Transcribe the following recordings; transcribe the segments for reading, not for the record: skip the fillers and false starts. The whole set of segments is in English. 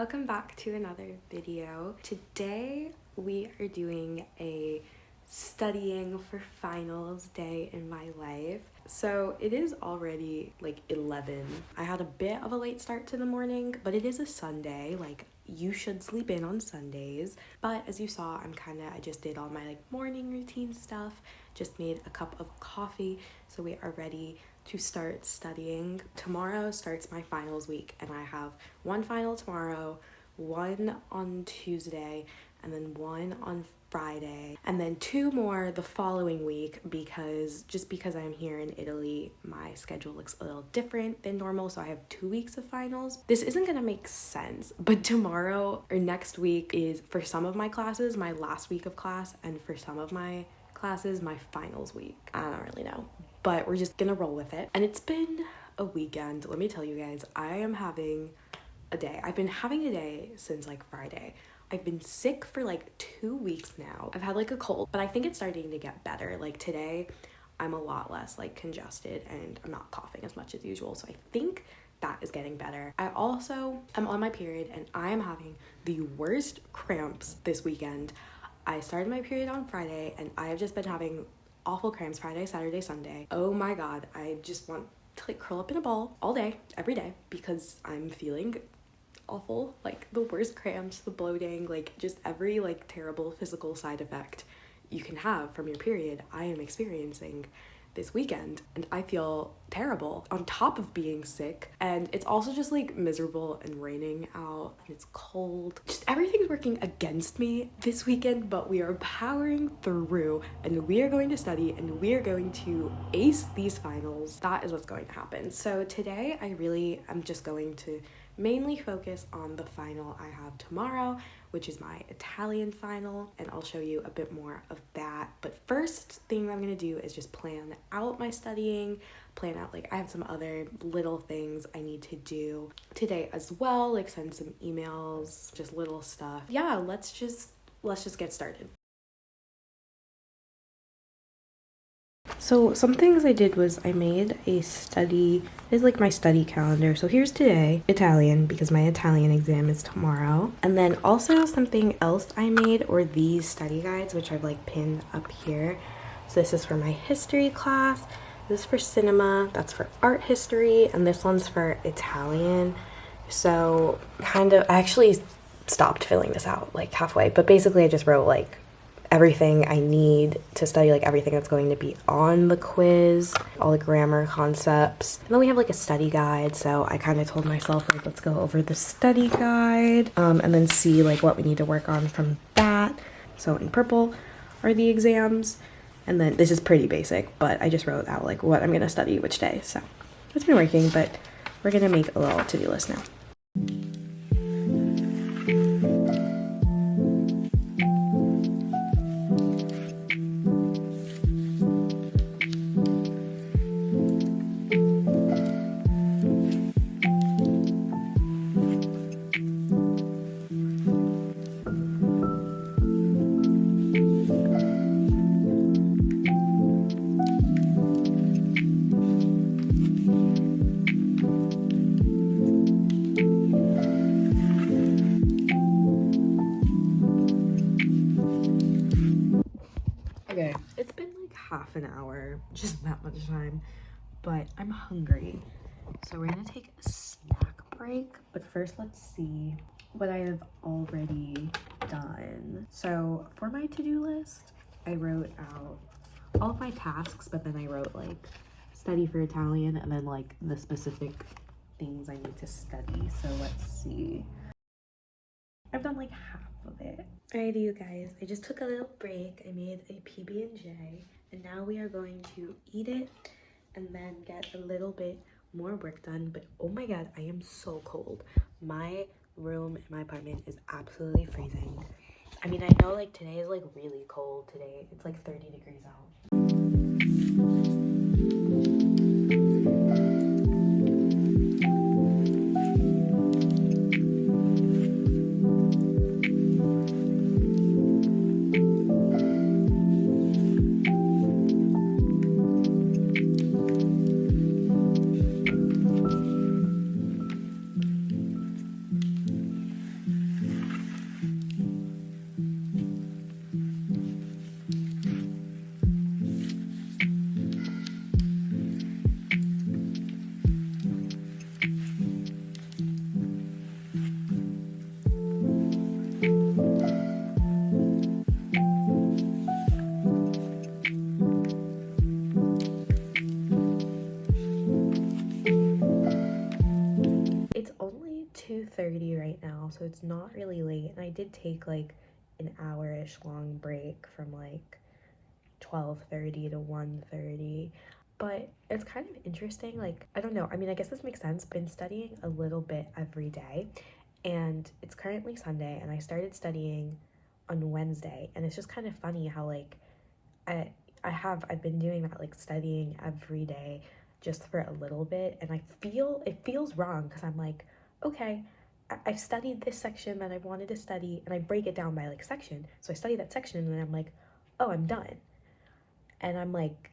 welcome back to another video. Today we are doing a studying for finals day in my life. So it is already like 11. I had a bit of a late start to the morning, but it is a Sunday. Like, you should sleep in on Sundays. But as you saw, I just did all my morning routine stuff, just made a cup of coffee, so we are ready to start studying. Tomorrow starts my finals week, and I have one final tomorrow, one on Tuesday, and then one on Friday, and then two more the following week because I'm here in Italy, my schedule looks a little different than normal, so I have 2 weeks of finals. This isn't gonna make sense, but tomorrow or next week is, for some of my classes, my last week of class, and for some of my classes, my finals week. I don't really know, but we're just gonna roll with it. And it's been a weekend. Let me tell you guys, I am having a day. I've been having a day since Friday. I've been sick for 2 weeks now. I've had a cold, but I think it's starting to get better. Today, I'm a lot less congested and I'm not coughing as much as usual. So I think that is getting better. I'm on my period and I am having the worst cramps this weekend. I started my period on Friday and I have just been having awful cramps Friday, Saturday, Sunday. Oh my God, I just want to curl up in a ball all day, every day, because I'm feeling awful. The worst cramps, the bloating, just every terrible physical side effect you can have from your period, I am experiencing this weekend, and I feel terrible on top of being sick. And it's also just miserable and raining out and it's cold. Just everything's working against me this weekend, but we are powering through and we are going to study and we are going to ace these finals. That is what's going to happen. So today I'm just going to mainly focus on the final I have tomorrow, which is my Italian final, and I'll show you a bit more of that. But first thing I'm gonna do is just plan out my studying, plan out I have some other little things I need to do today as well, send some emails, just little stuff. Yeah, let's just get started. So some things I did was I made a study, it's my study calendar. So here's today, Italian, because my Italian exam is tomorrow. And then also something else I made were these study guides, which I've pinned up here. So this is for my history class, this is for cinema, that's for art history, and this one's for Italian. So I actually stopped filling this out halfway, but basically I just wrote everything I need to study, everything that's going to be on the quiz, all the grammar concepts. And then we have a study guide, so I kind of told myself let's go over the study guide and then see what we need to work on from that. So in purple are the exams, and then this is pretty basic, but I just wrote out what I'm gonna study which day. So it's been working, but we're gonna make a little to-do list now. Okay, it's been half an hour, just that much time, but I'm hungry. So we're gonna take a snack break, but first let's see what I have already done. So for my to-do list, I wrote out all of my tasks, but then I wrote study for Italian and then the specific things I need to study. So let's see. I've done half of it. Alrighty, you guys, I just took a little break. I made a PB&J, and now we are going to eat it and then get a little bit more work done. But oh my God, I am so cold. My room in my apartment is absolutely freezing. I mean, I know today is really cold today. It's 30 degrees out. now, so it's not really late. And I did take like an hour-ish long break from like 12:30 to 1:30. But it's kind of interesting, like, I don't know, I mean, I guess this makes sense. Been studying a little bit every day, and it's currently Sunday, and I started studying on Wednesday, and it's just kind of funny how like I I've been doing that, like studying every day just for a little bit, and it feels wrong because I'm like, okay, I've studied this section that I wanted to study, and I break it down by like section. So I study that section, and then I'm like, oh, I'm done. And I'm like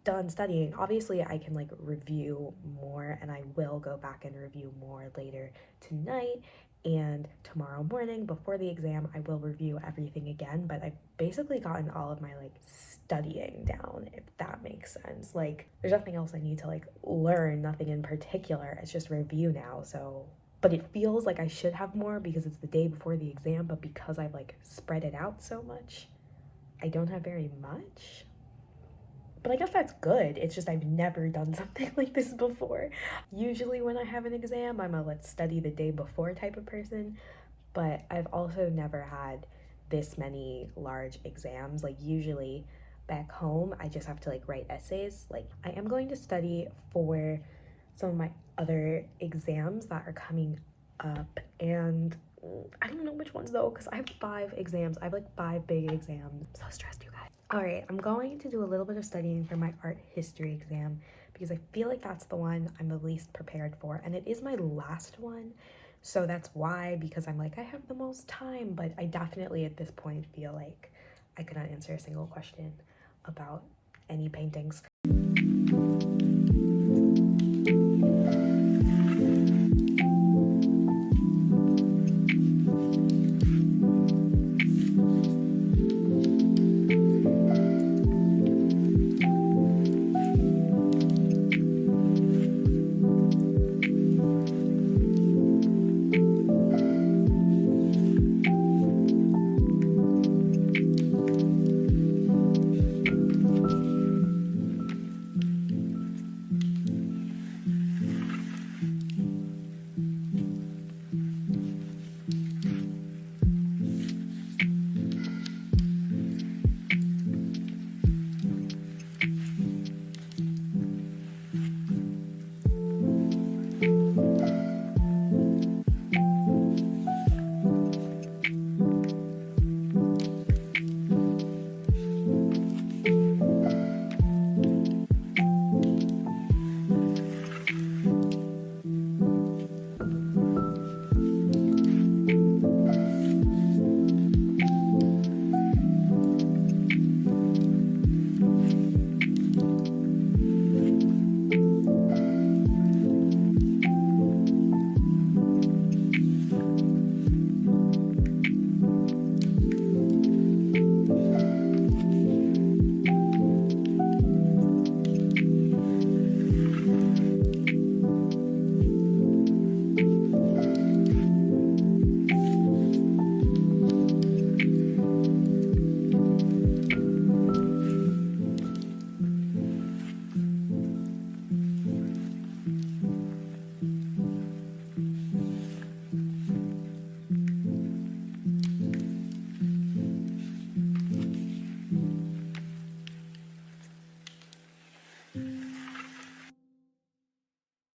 done studying. Obviously, I can like review more, and I will go back and review more later tonight and tomorrow morning before the exam. I will review everything again, but I've basically gotten all of my like studying down, if that makes sense. Like, there's nothing else I need to like learn, nothing in particular. It's just review now. So, but it feels like I should have more because it's the day before the exam, but because I've like spread it out so much, I don't have very much. But I guess that's good. It's just I've never done something like this before. Usually when I have an exam, I'm a let's study the day before type of person, but I've also never had this many large exams. Like, usually back home, I just have to like write essays. Like, I am going to study for some of my other exams that are coming up, and I don't know which ones though, because I have 5 exams. I have like 5 big exams. I'm so stressed, you guys. All right, I'm going to do a little bit of studying for my art history exam because I feel like that's the one I'm the least prepared for, and it is my last one. So that's why, because I'm like, I have the most time, but I definitely at this point feel like I could not answer a single question about any paintings.